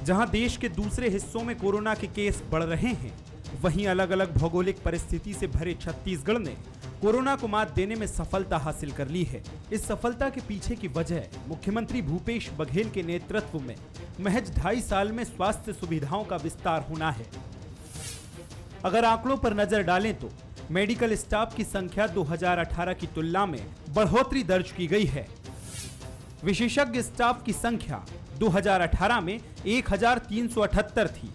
जहां देश के दूसरे हिस्सों में कोरोना के केस बढ़ रहे हैं, वहीं अलग अलग भौगोलिक परिस्थिति से भरे छत्तीसगढ़ ने कोरोना को मात देने में सफलता हासिल कर ली है। इस सफलता के पीछे की वजह मुख्यमंत्री भूपेश बघेल के नेतृत्व में महज 2.5 साल में स्वास्थ्य सुविधाओं का विस्तार होना है। अगर आंकड़ों पर नजर डालें तो मेडिकल स्टाफ की संख्या 2018 की तुलना में बढ़ोतरी दर्ज की गई है। विशेषज्ञ स्टाफ की संख्या 2018 में 1378 थी,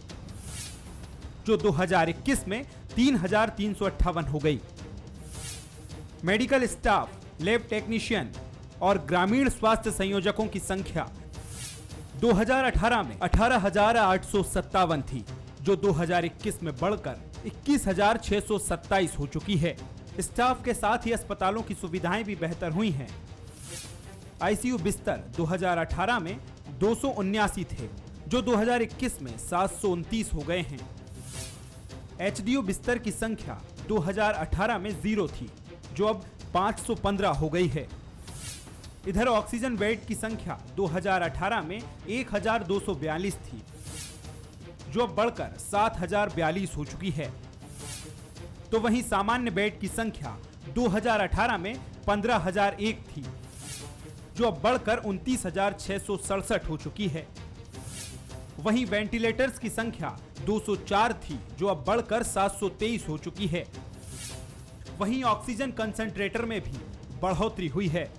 जो 2021 में 3358 हो गई। मेडिकल स्टाफ, लैब टेक्नीशियन और ग्रामीण स्वास्थ्य संयोजकों की संख्या 2018 में 18,857 थी, जो 2021 में बढ़कर 21,627 हो चुकी है। स्टाफ के साथ ही अस्पतालों की सुविधाएं भी बेहतर हुई हैं। आईसीयू बिस्तर 2018 में 279 थे, जो 2021 में 729 हो गए हैं। एचडीयू बिस्तर की संख्या 2018 में 0 थी, जो अब 515 हो गई है। इधर ऑक्सीजन बेड की संख्या 2018 में 1242 थी, जो अब बढ़कर 7042 हो चुकी है। तो वहीं सामान्य बेड की संख्या 2018 में 15001 थी, जो अब बढ़कर 29,667 हो चुकी है। वहीं वेंटिलेटर्स की संख्या 204 थी, जो अब बढ़कर 723 हो चुकी है। वहीं ऑक्सीजन कंसंट्रेटर में भी बढ़ोतरी हुई है।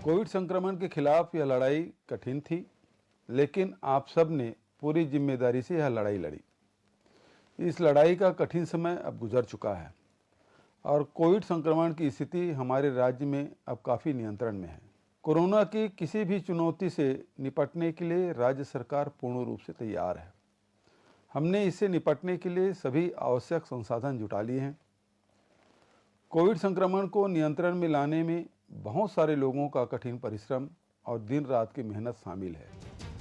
कोविड संक्रमण के खिलाफ यह लड़ाई कठिन थी, लेकिन आप सब ने पूरी जिम्मेदारी से यह लड़ाई लड़ी। इस लड़ाई का कठिन समय अब गुजर चुका है और कोविड संक्रमण की स्थिति हमारे राज्य में अब काफ़ी नियंत्रण में है। कोरोना की किसी भी चुनौती से निपटने के लिए राज्य सरकार पूर्ण रूप से तैयार है। हमने इससे निपटने के लिए सभी आवश्यक संसाधन जुटा लिए हैं। कोविड संक्रमण को नियंत्रण में लाने में बहुत सारे लोगों का कठिन परिश्रम और दिन रात की मेहनत शामिल है।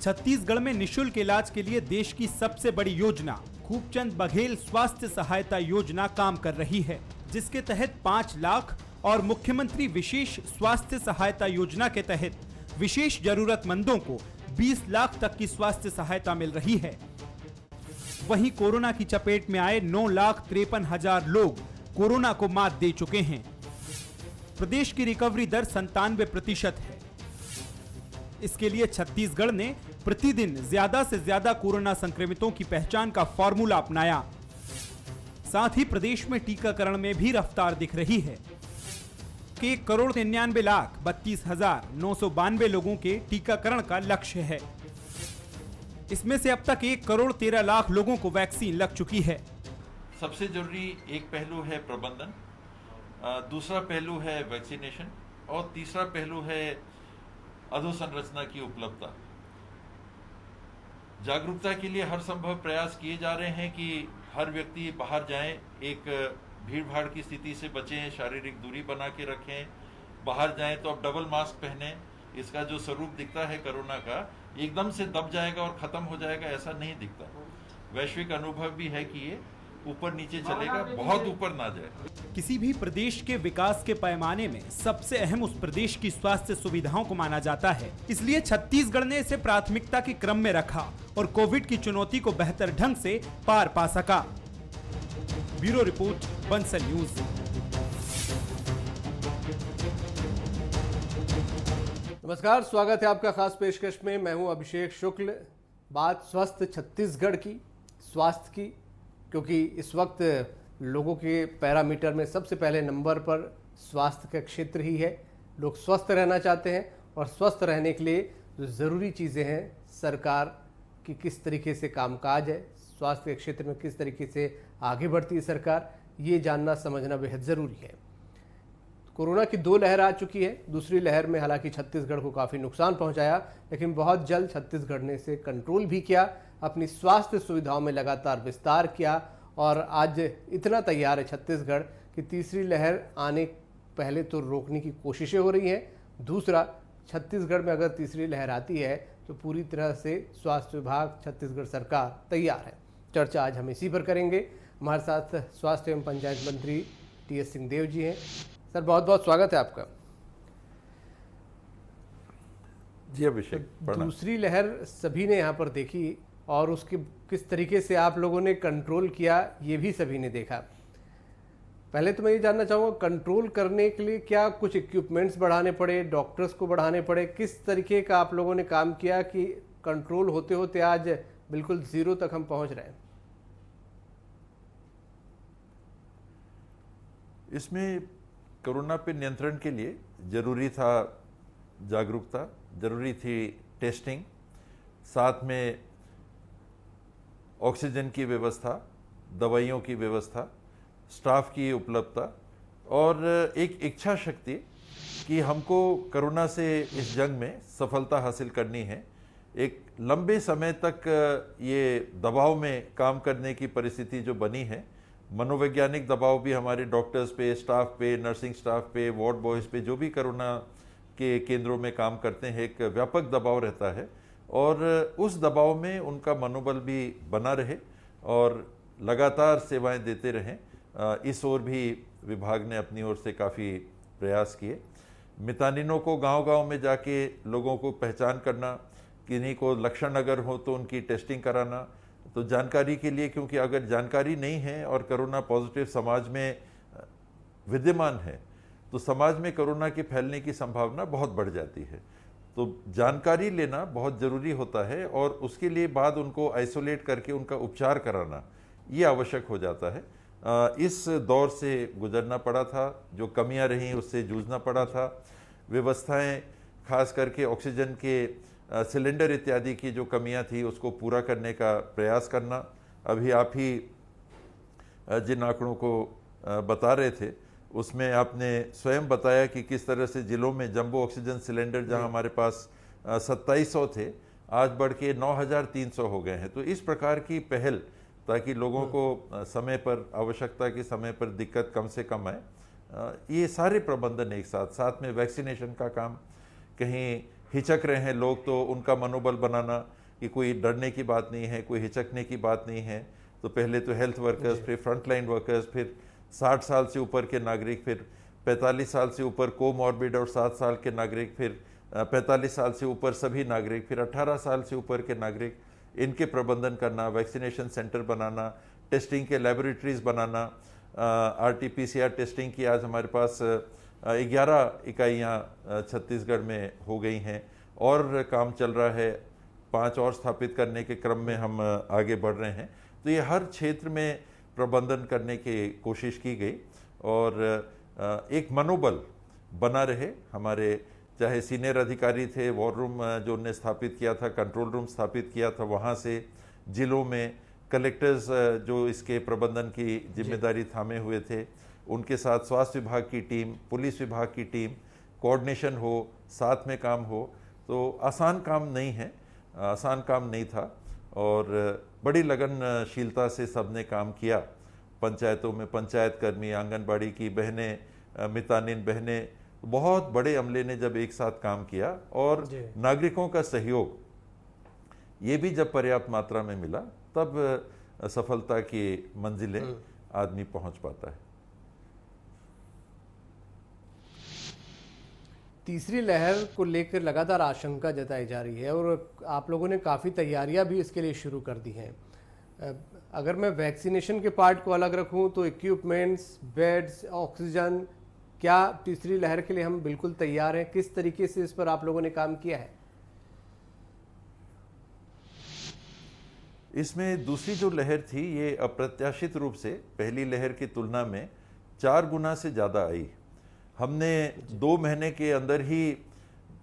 छत्तीसगढ़ में निःशुल्क इलाज के लिए देश की सबसे बड़ी योजना खूबचंद बघेल स्वास्थ्य सहायता योजना काम कर रही है, जिसके तहत 5 लाख और मुख्यमंत्री विशेष स्वास्थ्य सहायता योजना के तहत विशेष जरूरतमंदों को 20 लाख तक की स्वास्थ्य सहायता मिल रही है। वहीं कोरोना की चपेट में आए 9,53,000 लोग कोरोना को मात दे चुके हैं। प्रदेश की रिकवरी दर 97% है। इसके लिए छत्तीसगढ़ ने प्रतिदिन ज्यादा से ज्यादा कोरोना संक्रमितों की पहचान का फॉर्मूला अपनाया। साथ ही प्रदेश में टीकाकरण में भी रफ्तार दिख रही है कि 1,99,32,992 लोगों के टीकाकरण का लक्ष्य है। इसमें से अब तक 1,13,00,000 लोगों को वैक्सीन लग चुकी है। सबसे जरूरी एक पहलू है प्रबंधन, दूसरा पहलू है वैक्सीनेशन और तीसरा पहलू है अधोसंरचना की उपलब्धता। जागरूकता के लिए हर संभव प्रयास किए जा रहे हैं कि हर व्यक्ति बाहर जाए, एक भीड़ भाड़ की स्थिति से बचें, शारीरिक दूरी बना के रखें, बाहर जाएं तो अब डबल मास्क पहने। इसका जो स्वरूप दिखता है कोरोना का, एकदम से दब जाएगा और खत्म हो जाएगा ऐसा नहीं दिखता। वैश्विक अनुभव भी है कि ये ऊपर नीचे चलेगा, बहुत ऊपर ना जाए। किसी भी प्रदेश के विकास के पैमाने में सबसे अहम उस प्रदेश की स्वास्थ्य सुविधाओं को माना जाता है। इसलिए छत्तीसगढ़ ने इसे प्राथमिकता के क्रम में रखा और कोविड की चुनौती को बेहतर ढंग से पार पा सका। Bureau report, Bansal news. नमस्कार, स्वागत है आपका खास पेशकश में। मैं हूं अभिषेक शुक्ल। बात स्वस्थ छत्तीसगढ़ की, स्वास्थ्य की, क्योंकि इस वक्त लोगों के पैरामीटर में सबसे पहले नंबर पर स्वास्थ्य का क्षेत्र ही है। लोग स्वस्थ रहना चाहते हैं और स्वस्थ रहने के लिए जो ज़रूरी चीज़ें हैं, सरकार की किस तरीके से कामकाज है, स्वास्थ्य के क्षेत्र में किस तरीके से आगे बढ़ती है सरकार, ये जानना समझना बेहद ज़रूरी है। कोरोना की 2 लहर आ चुकी है। दूसरी लहर में हालांकि छत्तीसगढ़ को काफ़ी नुकसान पहुंचाया, लेकिन बहुत जल्द छत्तीसगढ़ ने इसे कंट्रोल भी किया, अपनी स्वास्थ्य सुविधाओं में लगातार विस्तार किया और आज इतना तैयार है छत्तीसगढ़ कि तीसरी लहर आने पहले तो रोकने की कोशिशें हो रही हैं। दूसरा, छत्तीसगढ़ में अगर तीसरी लहर आती है तो पूरी तरह से स्वास्थ्य विभाग, छत्तीसगढ़ सरकार तैयार है। चर्चा आज हम इसी पर करेंगे। हमारे साथ स्वास्थ्य एवं पंचायत मंत्री टीएस सिंहदेव जी हैं। सर, बहुत बहुत स्वागत है आपका। जी अभिषेक, दूसरी लहर सभी ने यहाँ पर देखी, और उसके किस तरीके से आप लोगों ने कंट्रोल किया ये भी सभी ने देखा। पहले तो मैं ये जानना चाहूँगा, कंट्रोल करने के लिए क्या कुछ इक्विपमेंट्स बढ़ाने पड़े, डॉक्टर्स को बढ़ाने पड़े, किस तरीके का आप लोगों ने काम किया कि कंट्रोल होते होते आज बिल्कुल ज़ीरो तक हम पहुँच रहे हैं? इसमें कोरोना पे नियंत्रण के लिए जरूरी था जागरूकता, जरूरी थी टेस्टिंग, साथ में ऑक्सीजन की व्यवस्था, दवाइयों की व्यवस्था, स्टाफ की उपलब्धता और एक इच्छा शक्ति कि हमको कोरोना से इस जंग में सफलता हासिल करनी है। एक लंबे समय तक ये दबाव में काम करने की परिस्थिति जो बनी है, मनोवैज्ञानिक दबाव भी हमारे डॉक्टर्स पे, स्टाफ पे, नर्सिंग स्टाफ पे, वार्ड बॉयज़ पे, जो भी कोरोना के केंद्रों में काम करते हैं, एक व्यापक दबाव रहता है और उस दबाव में उनका मनोबल भी बना रहे और लगातार सेवाएं देते रहें। इस ओर भी विभाग ने अपनी ओर से काफ़ी प्रयास किए। मितानिनों को गांव-गांव में जाके लोगों को पहचान करना, किन्हीं को लक्षण अगर हो तो उनकी टेस्टिंग कराना, तो जानकारी के लिए, क्योंकि अगर जानकारी नहीं है और कोरोना पॉजिटिव समाज में विद्यमान है तो समाज में कोरोना के फैलने की संभावना बहुत बढ़ जाती है। तो जानकारी लेना बहुत ज़रूरी होता है और उसके लिए बाद उनको आइसोलेट करके उनका उपचार कराना ये आवश्यक हो जाता है। इस दौर से गुजरना पड़ा था, जो कमियां रहीं उससे जूझना पड़ा था। व्यवस्थाएं, खास करके ऑक्सीजन के सिलेंडर इत्यादि की जो कमियां थी उसको पूरा करने का प्रयास करना। अभी आप ही जिन आंकड़ों को बता रहे थे उसमें आपने स्वयं बताया कि किस तरह से जिलों में जंबो ऑक्सीजन सिलेंडर जहां हमारे पास 2700 थे, आज बढ़ के 9300 हो गए हैं। तो इस प्रकार की पहल, ताकि लोगों को समय पर, आवश्यकता के समय पर दिक्कत कम से कम आए, ये सारे प्रबंधन एक साथ, साथ में वैक्सीनेशन का काम, कहीं हिचक रहे हैं लोग तो उनका मनोबल बनाना कि कोई डरने की बात नहीं है, कोई हिचकने की बात नहीं है। तो पहले तो हेल्थ वर्कर्स, फिर फ्रंटलाइन वर्कर्स, फिर 60 साल से ऊपर के नागरिक, फिर 45 साल से ऊपर कोमॉर्बिड और 7 साल के नागरिक, फिर 45 साल से ऊपर सभी नागरिक, फिर 18 साल से ऊपर के नागरिक, इनके प्रबंधन करना, वैक्सीनेशन सेंटर बनाना, टेस्टिंग के लेबोरेटरीज बनाना। RT-PCR टेस्टिंग की आज हमारे पास 11 इकाइयाँ छत्तीसगढ़ में हो गई हैं और काम चल रहा है। 5 और स्थापित करने के क्रम में हम आगे बढ़ रहे हैं। तो ये हर क्षेत्र में प्रबंधन करने की कोशिश की गई और एक मनोबल बना रहे। हमारे चाहे सीनियर अधिकारी थे, वॉर रूम जो उनने स्थापित किया था, कंट्रोल रूम स्थापित किया था, वहाँ से जिलों में कलेक्टर्स जो इसके प्रबंधन की जिम्मेदारी थामे हुए थे, उनके साथ स्वास्थ्य विभाग की टीम, पुलिस विभाग की टीम, कोऑर्डिनेशन हो, साथ में काम हो। तो आसान काम नहीं है, आसान काम नहीं था और बड़ी लगनशीलता से सबने काम किया। पंचायतों में पंचायत कर्मी, आंगनबाड़ी की बहनें, मितानिन बहनें, बहुत बड़े अमले ने जब एक साथ काम किया और नागरिकों का सहयोग ये भी जब पर्याप्त मात्रा में मिला, तब सफलता की मंजिलें आदमी पहुंच पाता है। तीसरी लहर को लेकर लगातार आशंका जताई जा रही है और आप लोगों ने काफ़ी तैयारियां भी इसके लिए शुरू कर दी हैं। अगर मैं वैक्सीनेशन के पार्ट को अलग रखूं तो इक्विपमेंट्स, बेड्स, ऑक्सीजन, क्या तीसरी लहर के लिए हम बिल्कुल तैयार हैं? किस तरीके से इस पर आप लोगों ने काम किया है? इसमें दूसरी जो लहर थी ये अप्रत्याशित रूप से पहली लहर की तुलना में 4 गुना से ज़्यादा आई। हमने 2 महीने के अंदर ही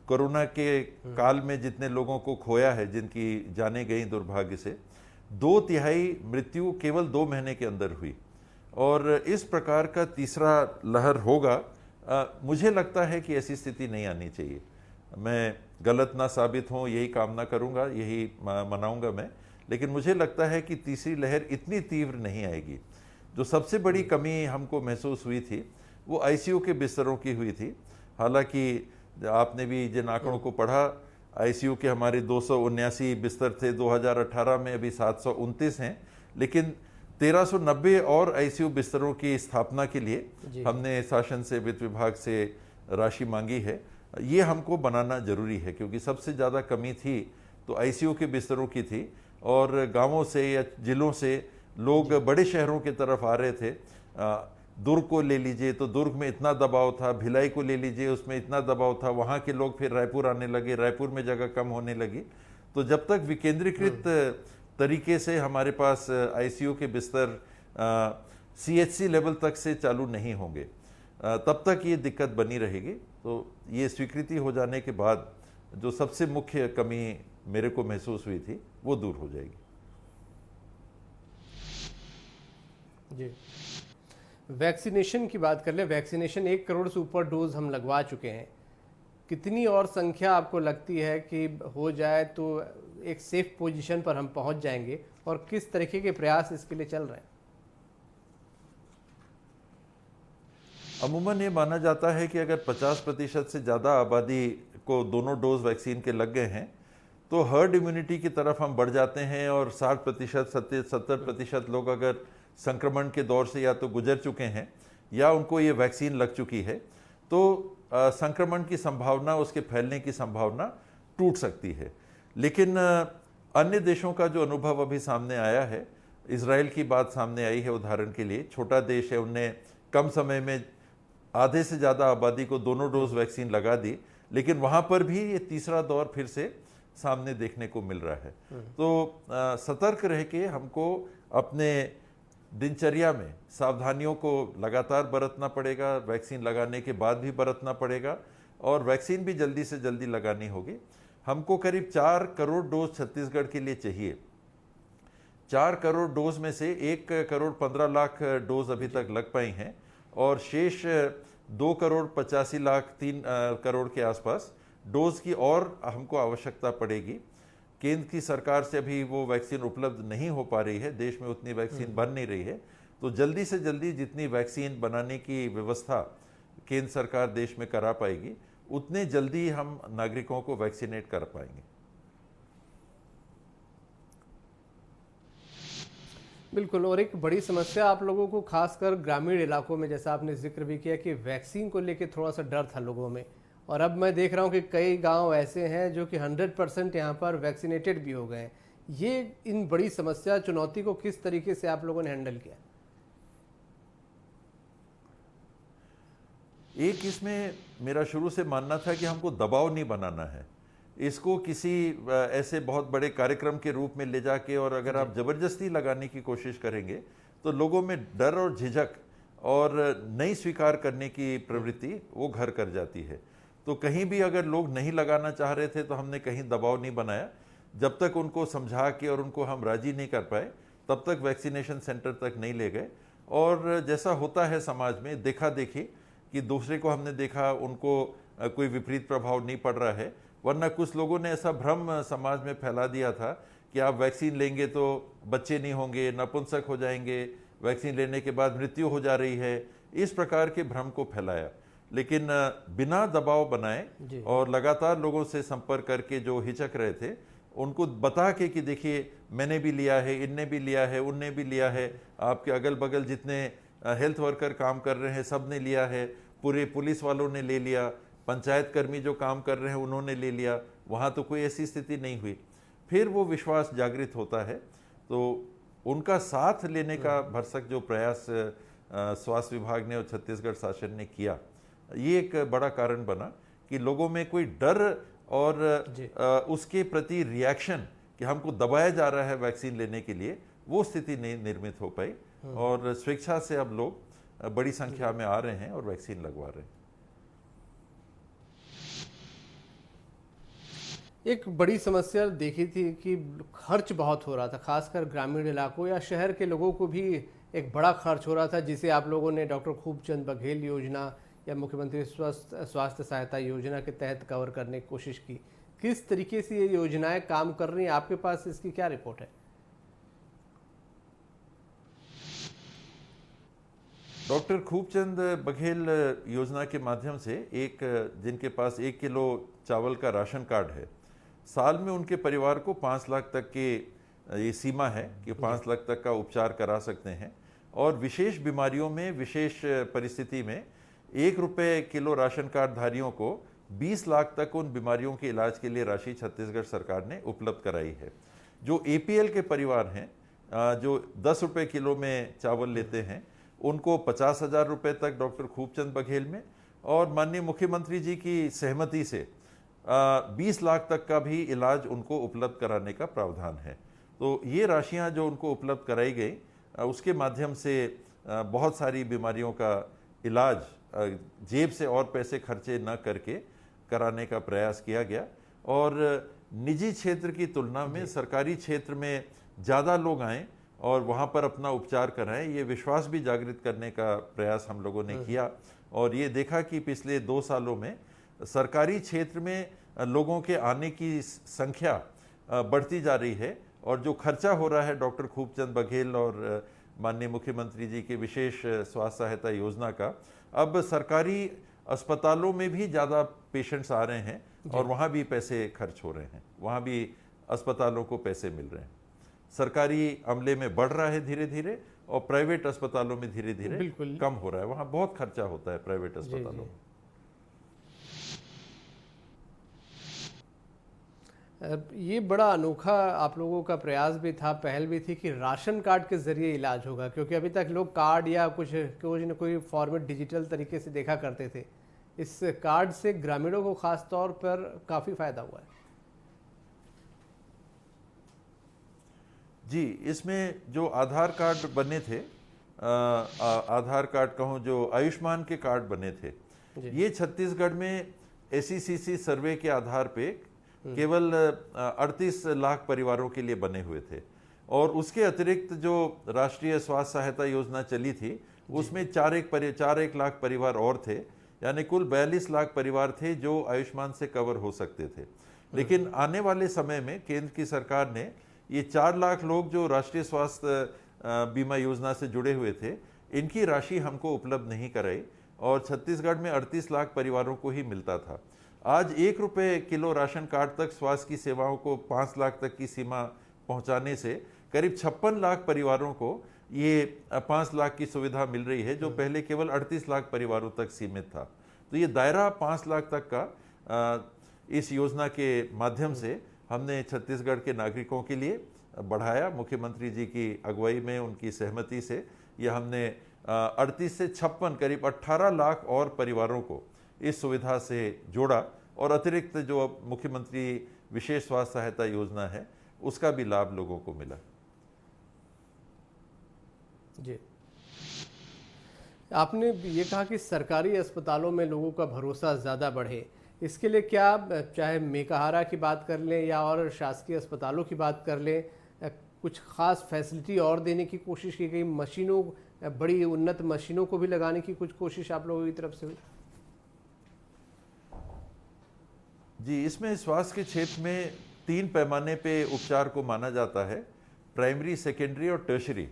कोरोना के काल में जितने लोगों को खोया है, जिनकी जानें गई दुर्भाग्य से, 2/3 मृत्यु केवल 2 महीने के अंदर हुई। और इस प्रकार का तीसरा लहर होगा, मुझे लगता है कि ऐसी स्थिति नहीं आनी चाहिए। मैं गलत ना साबित हूँ, यही कामना करूँगा, यही मनाऊँगा मैं। लेकिन मुझे लगता है कि तीसरी लहर इतनी तीव्र नहीं आएगी। जो सबसे बड़ी कमी हमको महसूस हुई थी वो ICU के बिस्तरों की हुई थी। हालांकि आपने भी जिन आंकड़ों को पढ़ा, ICU के हमारे 279 बिस्तर थे 2018 में, अभी 729 हैं। लेकिन 1390 और ICU बिस्तरों की स्थापना के लिए हमने शासन से, वित्त विभाग से राशि मांगी है। ये हमको बनाना जरूरी है क्योंकि सबसे ज़्यादा कमी थी तो ICU के बिस्तरों की थी। और गांवों से या जिलों से लोग बड़े शहरों की तरफ आ रहे थे। दुर्ग को ले लीजिए तो दुर्ग में इतना दबाव था, भिलाई को ले लीजिए उसमें इतना दबाव था, वहाँ के लोग फिर रायपुर आने लगे, रायपुर में जगह कम होने लगी। तो जब तक विकेंद्रीकृत तरीके से हमारे पास आईसीयू के बिस्तर सीएचसी लेवल तक से चालू नहीं होंगे, तब तक ये दिक्कत बनी रहेगी। तो ये स्वीकृति हो जाने के बाद जो सबसे मुख्य कमी मेरे को महसूस हुई थी वो दूर हो जाएगी। जी, वैक्सीनेशन की बात कर ले। वैक्सीनेशन 1 करोड़ से ऊपर डोज हम लगवा चुके हैं। कितनी और संख्या आपको लगती है कि हो जाए तो एक सेफ पोजीशन पर हम पहुंच जाएंगे, और किस तरीके के प्रयास इसके लिए चल रहे हैं? अमूमन ये माना जाता है कि अगर 50% से ज़्यादा आबादी को दोनों डोज वैक्सीन के लग गए हैं तो हर्ड इम्यूनिटी की तरफ हम बढ़ जाते हैं, और 60% 70% लोग अगर संक्रमण के दौर से या तो गुजर चुके हैं या उनको ये वैक्सीन लग चुकी है तो संक्रमण की संभावना, उसके फैलने की संभावना टूट सकती है। लेकिन अन्य देशों का जो अनुभव अभी सामने आया है, इजराइल की बात सामने आई है उदाहरण के लिए, छोटा देश है, उनने कम समय में आधे से ज़्यादा आबादी को दोनों डोज वैक्सीन लगा दी, लेकिन वहाँ पर भी ये तीसरा दौर फिर से सामने देखने को मिल रहा है। तो सतर्क रह के हमको अपने दिनचर्या में सावधानियों को लगातार बरतना पड़ेगा, वैक्सीन लगाने के बाद भी बरतना पड़ेगा, और वैक्सीन भी जल्दी से जल्दी लगानी होगी। हमको करीब 4 करोड़ डोज छत्तीसगढ़ के लिए चाहिए। 4 करोड़ डोज में से 1 करोड़ 15 लाख डोज अभी तक लग पाई हैं, और शेष 2 करोड़ 85 लाख 3 करोड़ के आसपास डोज की और हमको आवश्यकता पड़ेगी। केंद्र की सरकार से अभी वो वैक्सीन उपलब्ध नहीं हो पा रही है, देश में उतनी वैक्सीन बन नहीं रही है। तो जल्दी से जल्दी जितनी वैक्सीन बनाने की व्यवस्था केंद्र सरकार देश में करा पाएगी, उतने जल्दी हम नागरिकों को वैक्सीनेट कर पाएंगे। बिल्कुल। और एक बड़ी समस्या आप लोगों को खासकर ग्रामीण इलाकों में, जैसा आपने जिक्र भी किया कि वैक्सीन को लेकर थोड़ा सा डर था लोगों में, और अब मैं देख रहा हूं कि कई गांव ऐसे हैं जो कि 100% यहां पर वैक्सीनेटेड भी हो गए हैं। ये इन बड़ी समस्या, चुनौती को किस तरीके से आप लोगों ने हैंडल किया? एक इसमें मेरा शुरू से मानना था कि हमको दबाव नहीं बनाना है, इसको किसी ऐसे बहुत बड़े कार्यक्रम के रूप में ले जाके, और अगर आप जबरदस्ती लगाने की कोशिश करेंगे तो लोगों में डर और झिझक और नहीं स्वीकार करने की प्रवृत्ति वो घर कर जाती है। तो कहीं भी अगर लोग नहीं लगाना चाह रहे थे तो हमने कहीं दबाव नहीं बनाया। जब तक उनको समझा के और उनको हम राजी नहीं कर पाए तब तक वैक्सीनेशन सेंटर तक नहीं ले गए। और जैसा होता है समाज में, देखा देखी कि दूसरे को हमने देखा, उनको कोई विपरीत प्रभाव नहीं पड़ रहा है। वरना कुछ लोगों ने ऐसा भ्रम समाज में फैला दिया था कि आप वैक्सीन लेंगे तो बच्चे नहीं होंगे, नपुंसक हो जाएंगे, वैक्सीन लेने के बाद मृत्यु हो जा रही है, इस प्रकार के भ्रम को फैलाया। लेकिन बिना दबाव बनाए और लगातार लोगों से संपर्क करके जो हिचक रहे थे उनको बता के कि देखिए मैंने भी लिया है, इनने भी लिया है, उनने भी लिया है, आपके अगल बगल जितने हेल्थ वर्कर काम कर रहे हैं सब ने लिया है, पूरे पुलिस वालों ने ले लिया, पंचायत कर्मी जो काम कर रहे हैं उन्होंने ले लिया, वहाँ तो कोई ऐसी स्थिति नहीं हुई। फिर वो विश्वास जागृत होता है। तो उनका साथ लेने का भरसक जो प्रयास स्वास्थ्य विभाग ने और छत्तीसगढ़ शासन ने किया, ये एक बड़ा कारण बना कि लोगों में कोई डर और उसके प्रति रिएक्शन कि हमको दबाया जा रहा है वैक्सीन लेने के लिए, वो स्थिति नहीं निर्मित हो पाई। और स्वेच्छा से अब लोग बड़ी संख्या में आ रहे हैं और वैक्सीन लगवा रहे हैं। एक बड़ी समस्या देखी थी कि खर्च बहुत हो रहा था, खासकर ग्रामीण इलाकों या शहर के लोगों को भी एक बड़ा खर्च हो रहा था, जिसे आप लोगों ने डॉक्टर खूबचंद बघेल योजना या मुख्यमंत्री स्वास्थ्य सहायता योजना के तहत कवर करने की कोशिश की। किस तरीके से ये योजनाएं काम कर रही हैं, आपके पास इसकी क्या रिपोर्ट है? डॉक्टर खूबचंद बघेल योजना के माध्यम से एक जिनके पास 1 किलो चावल का राशन कार्ड है, साल में उनके परिवार को 5 लाख तक के ये सीमा है कि 5 लाख तक का उपचार करा सकते हैं। और विशेष बीमारियों में, विशेष परिस्थिति में 1 रुपये किलो राशन कार्ड धारियों को 20 लाख तक उन बीमारियों के इलाज के लिए राशि छत्तीसगढ़ सरकार ने उपलब्ध कराई है। जो एपीएल के परिवार हैं, जो 10 रुपये किलो में चावल लेते हैं, उनको 50,000 रुपये तक डॉक्टर खूबचंद बघेल में, और माननीय मुख्यमंत्री जी की सहमति से 20 लाख तक का भी इलाज उनको उपलब्ध कराने का प्रावधान है। तो ये राशियां जो उनको उपलब्ध कराई गई, उसके माध्यम से बहुत सारी बीमारियों का इलाज जेब से और पैसे खर्चे न करके कराने का प्रयास किया गया। और निजी क्षेत्र की तुलना में सरकारी क्षेत्र में ज़्यादा लोग आएँ और वहाँ पर अपना उपचार कराएं, ये विश्वास भी जागृत करने का प्रयास हम लोगों ने किया। और ये देखा कि पिछले 2 सालों में सरकारी क्षेत्र में लोगों के आने की संख्या बढ़ती जा रही है, और जो खर्चा हो रहा है डॉक्टर खूबचंद बघेल और माननीय मुख्यमंत्री जी के विशेष स्वास्थ्य सहायता योजना का, अब सरकारी अस्पतालों में भी ज़्यादा पेशेंट्स आ रहे हैं और वहाँ भी पैसे खर्च हो रहे हैं, वहाँ भी अस्पतालों को पैसे मिल रहे हैं। सरकारी अमले में बढ़ रहा है धीरे धीरे, और प्राइवेट अस्पतालों में धीरे धीरे कम हो रहा है। वहाँ बहुत खर्चा होता है प्राइवेट अस्पतालों में। ये बड़ा अनोखा आप लोगों का प्रयास भी था, पहल भी थी कि राशन कार्ड के जरिए इलाज होगा, क्योंकि अभी तक लोग कार्ड या कोई न कोई फॉर्मेट डिजिटल तरीके से देखा करते थे। इस कार्ड से ग्रामीणों को खास तौर पर काफ़ी फायदा हुआ है। जी, इसमें जो आधार कार्ड बने थे, आधार कार्ड कहूँ जो आयुष्मान के कार्ड बने थे, ये छत्तीसगढ़ में SECC सर्वे के आधार पे केवल 38 लाख परिवारों के लिए बने हुए थे। और उसके अतिरिक्त जो राष्ट्रीय स्वास्थ्य सहायता योजना चली थी, उसमें 4 लाख परिवार और थे, यानी कुल 42 लाख परिवार थे जो आयुष्मान से कवर हो सकते थे। लेकिन आने वाले समय में केंद्र की सरकार ने ये 4 लाख लोग जो राष्ट्रीय स्वास्थ्य बीमा योजना से जुड़े हुए थे, इनकी राशि हमको उपलब्ध नहीं कराई, और छत्तीसगढ़ में 38 लाख परिवारों को ही मिलता था। आज 1 रुपये किलो राशन कार्ड तक स्वास्थ्य की सेवाओं को 5 लाख तक की सीमा पहुंचाने से करीब 56 लाख परिवारों को ये 5 लाख की सुविधा मिल रही है, जो पहले केवल 38 लाख परिवारों तक सीमित था। तो ये दायरा 5 लाख तक का इस योजना के माध्यम से हमने छत्तीसगढ़ के नागरिकों के लिए बढ़ाया। मुख्यमंत्री जी की अगुवाई में, उनकी सहमति से ये हमने 38 से 56 करीब 18 लाख और परिवारों को इस सुविधा से जोड़ा, और अतिरिक्त जो अब मुख्यमंत्री विशेष स्वास्थ्य सहायता योजना है, उसका भी लाभ लोगों को मिला। जी, आपने ये कहा कि सरकारी अस्पतालों में लोगों का भरोसा ज़्यादा बढ़े, इसके लिए क्या, चाहे मेकाहारा की बात कर लें या और शासकीय अस्पतालों की बात कर लें, कुछ खास फैसिलिटी और देने की कोशिश की गई? मशीनों, बड़ी उन्नत मशीनों को भी लगाने की कुछ कोशिश आप लोगों की तरफ से हुई? जी, इसमें स्वास्थ्य के क्षेत्र में 3 पैमाने पे उपचार को माना जाता है, प्राइमरी, सेकेंडरी और टर्शरी।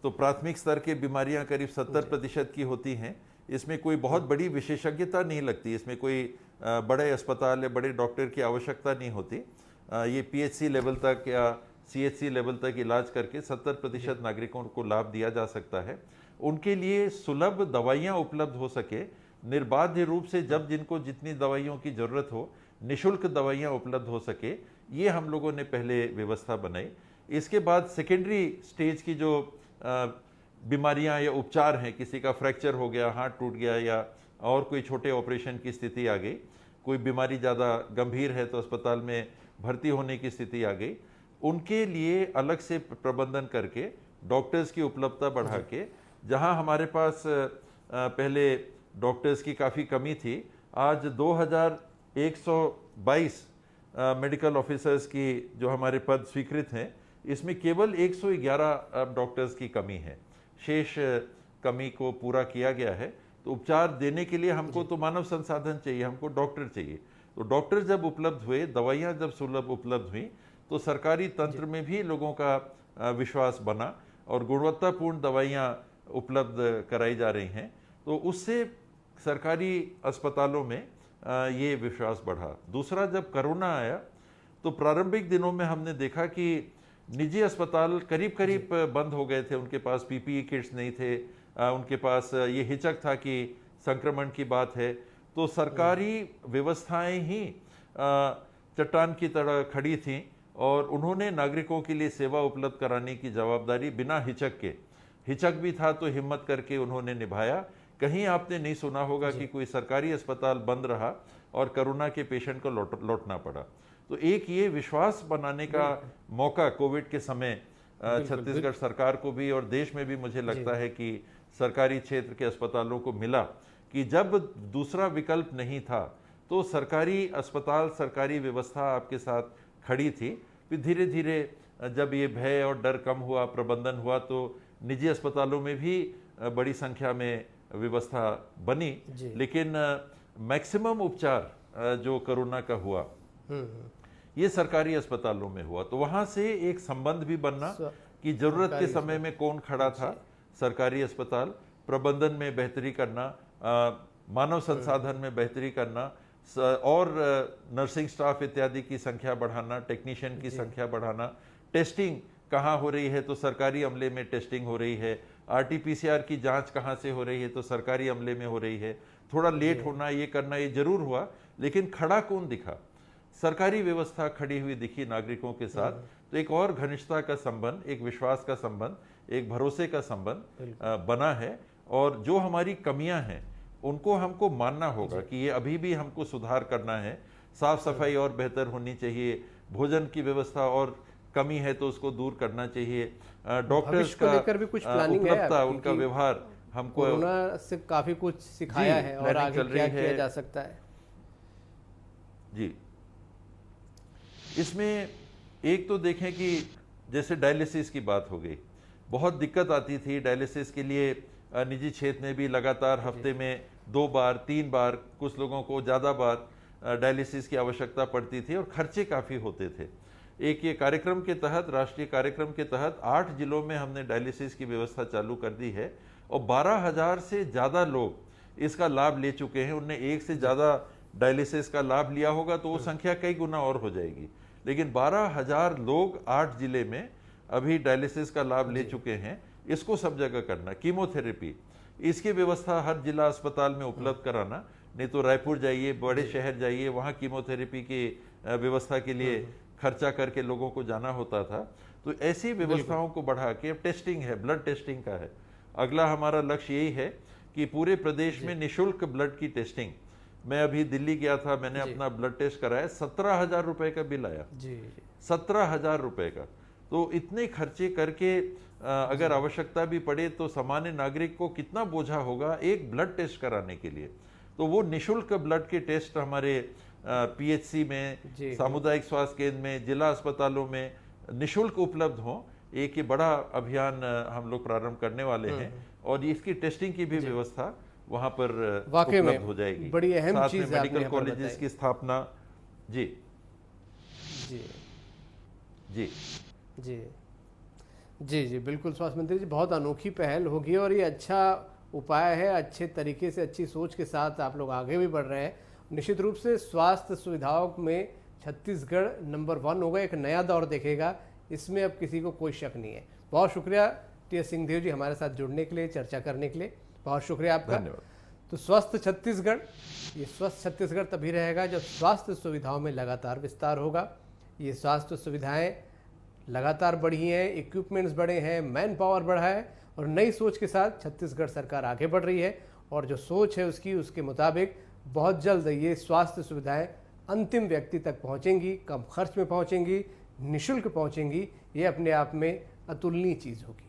तो प्राथमिक स्तर के बीमारियां करीब 70% की होती हैं। इसमें कोई बहुत बड़ी विशेषज्ञता नहीं लगती, इसमें कोई बड़े अस्पताल या बड़े डॉक्टर की आवश्यकता नहीं होती। ये PHC लेवल तक या CHC लेवल तक इलाज करके 70% नागरिकों को लाभ दिया जा सकता है। उनके लिए सुलभ दवाइयाँ उपलब्ध हो सके, निर्बाध रूप से जब जिनको जितनी दवाइयों की ज़रूरत हो, निःशुल्क दवाइयाँ उपलब्ध हो सके, ये हम लोगों ने पहले व्यवस्था बनाई। इसके बाद सेकेंडरी स्टेज की जो बीमारियां या उपचार हैं, किसी का फ्रैक्चर हो गया, हाथ टूट गया, या और कोई छोटे ऑपरेशन की स्थिति आ गई, कोई बीमारी ज़्यादा गंभीर है तो अस्पताल में भर्ती होने की स्थिति आ गई, उनके लिए अलग से प्रबंधन करके डॉक्टर्स की उपलब्धता बढ़ा के, जहां हमारे पास पहले डॉक्टर्स की काफ़ी कमी थी, आज 2122 मेडिकल ऑफिसर्स की जो हमारे पद स्वीकृत हैं, इसमें केवल 111 डॉक्टर्स की कमी है। शेष कमी को पूरा किया गया है। तो उपचार देने के लिए हमको तो मानव संसाधन चाहिए, हमको डॉक्टर चाहिए। तो डॉक्टर जब उपलब्ध हुए, दवाइयाँ जब सुलभ उपलब्ध हुई, तो सरकारी तंत्र में भी लोगों का विश्वास बना और गुणवत्तापूर्ण दवाइयाँ उपलब्ध कराई जा रही हैं। तो उससे सरकारी अस्पतालों में ये विश्वास बढ़ा। दूसरा, जब कोरोना आया तो प्रारंभिक दिनों में हमने देखा कि निजी अस्पताल करीब करीब बंद हो गए थे, उनके पास PPE किट्स नहीं थे, उनके पास ये हिचक था कि संक्रमण की बात है। तो सरकारी व्यवस्थाएं ही चट्टान की तरह खड़ी थीं और उन्होंने नागरिकों के लिए सेवा उपलब्ध कराने की जवाबदारी बिना हिचक के, हिचक भी था तो हिम्मत करके उन्होंने निभाया। कहीं आपने नहीं सुना होगा कि कोई सरकारी अस्पताल बंद रहा और कोरोना के पेशेंट को लौटना पड़ा। तो एक ये विश्वास बनाने का मौका कोविड के समय छत्तीसगढ़ सरकार को भी और देश में भी मुझे लगता है कि सरकारी क्षेत्र के अस्पतालों को मिला कि जब दूसरा विकल्प नहीं था तो सरकारी अस्पताल, सरकारी व्यवस्था आपके साथ खड़ी थी। फिर धीरे धीरे जब ये भय और डर कम हुआ, प्रबंधन हुआ, तो निजी अस्पतालों में भी बड़ी संख्या में व्यवस्था बनी। लेकिन मैक्सिमम उपचार जो कोरोना का हुआ ये सरकारी अस्पतालों में हुआ। तो वहां से एक संबंध भी बनना कि जरूरत के समय में कौन खड़ा था। सरकारी अस्पताल प्रबंधन में बेहतरी करना, मानव संसाधन में बेहतरी करना और नर्सिंग स्टाफ इत्यादि की संख्या बढ़ाना, टेक्नीशियन की संख्या बढ़ाना, टेस्टिंग कहाँ हो रही है तो सरकारी अमले में टेस्टिंग हो रही है, आरटीपीसीआर की जांच कहाँ से हो रही है तो सरकारी अमले में हो रही है। थोड़ा लेट होना, ये करना, ये जरूर हुआ, लेकिन खड़ा कौन दिखा? सरकारी व्यवस्था खड़ी हुई दिखी नागरिकों के साथ। तो एक और घनिष्ठता का संबंध, एक विश्वास का संबंध, एक भरोसे का संबंध बना है। और जो हमारी कमियां हैं उनको हमको मानना होगा कि ये अभी भी हमको सुधार करना है। साफ सफाई और बेहतर होनी चाहिए, भोजन की व्यवस्था और कमी है तो उसको दूर करना चाहिए। डॉक्टर्स का लेकर भी कुछ प्लानिंग है, उनका व्यवहार हमको कोरोना से काफी कुछ सिखाया है और आगे क्या किया जा सकता है। जी, इसमें एक तो देखें कि जैसे डायलिसिस की बात हो गई, बहुत दिक्कत आती थी डायलिसिस के लिए। निजी क्षेत्र में भी लगातार हफ्ते में 2 बार 3 बार, कुछ लोगों को ज़्यादा बार डायलिसिस की आवश्यकता पड़ती थी और खर्चे काफ़ी होते थे। एक ये कार्यक्रम के तहत, राष्ट्रीय कार्यक्रम के तहत 8 जिलों में हमने डायलिसिस की व्यवस्था चालू कर दी है और 12,000 से ज़्यादा लोग इसका लाभ ले चुके हैं। उनने एक से ज़्यादा डायलिसिस का लाभ लिया होगा तो वो संख्या कई गुना और हो जाएगी, लेकिन 12,000 लोग 8 जिले में अभी डायलिसिस का लाभ ले चुके हैं। इसको सब जगह करना, कीमोथेरेपी, इसकी व्यवस्था हर जिला अस्पताल में उपलब्ध कराना। नहीं तो रायपुर जाइए, बड़े शहर जाइए, वहाँ कीमोथेरेपी की व्यवस्था के लिए खर्चा करके लोगों को जाना होता था। तो ऐसी व्यवस्थाओं को बढ़ा के, अब टेस्टिंग है, ब्लड टेस्टिंग का है। अगला हमारा लक्ष्य यही है कि पूरे प्रदेश में निःशुल्क ब्लड की टेस्टिंग। मैं अभी दिल्ली गया था, मैंने अपना ब्लड टेस्ट कराया, 17,000 रुपए का बिल आया। 17,000 रुपए का। तो इतने खर्चे करके अगर आवश्यकता भी पड़े तो सामान्य नागरिक को कितना बोझा होगा एक ब्लड टेस्ट कराने के लिए। तो वो निःशुल्क ब्लड के टेस्ट हमारे पीएचसी में, सामुदायिक स्वास्थ्य केंद्र में, जिला अस्पतालों में निःशुल्क उपलब्ध हो। एक ये बड़ा अभियान हम लोग प्रारंभ करने वाले हैं और इसकी टेस्टिंग की भी व्यवस्था वहां पर उपलब्ध हो जाएगी। बड़ी अहम चीज है। मेडिकल कॉलेजेस की स्थापना। जी जी जी जी जी जी बिल्कुल स्वास्थ्य मंत्री जी, बहुत अनोखी पहल होगी और ये अच्छा उपाय है। अच्छे तरीके से, अच्छी सोच के साथ आप लोग आगे भी बढ़ रहे हैं। निश्चित रूप से स्वास्थ्य सुविधाओं में छत्तीसगढ़ नंबर 1 होगा, एक नया दौर देखेगा, इसमें अब किसी को कोई शक नहीं है। बहुत शुक्रिया टी.एस. सिंहदेव जी हमारे साथ जुड़ने के लिए, चर्चा करने के लिए, बहुत शुक्रिया आपका। धन्यवाद। तो स्वस्थ छत्तीसगढ़, ये स्वस्थ छत्तीसगढ़ तभी रहेगा जब स्वास्थ्य सुविधाओं में लगातार विस्तार होगा। ये स्वास्थ्य सुविधाएं लगातार बढ़ी हैं, इक्विपमेंट्स बढ़े हैं, मैन पावर बढ़ा है और नई सोच के साथ छत्तीसगढ़ सरकार आगे बढ़ रही है। और जो सोच है उसके मुताबिक बहुत जल्द ये स्वास्थ्य सुविधाएं अंतिम व्यक्ति तक पहुंचेंगी, कम खर्च में पहुंचेंगी, निःशुल्क पहुंचेंगी। ये अपने आप में अतुलनीय चीज़ होगी।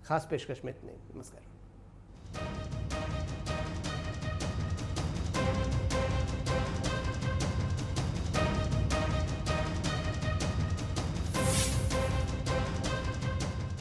खास पेशकश में इतने। नमस्कार।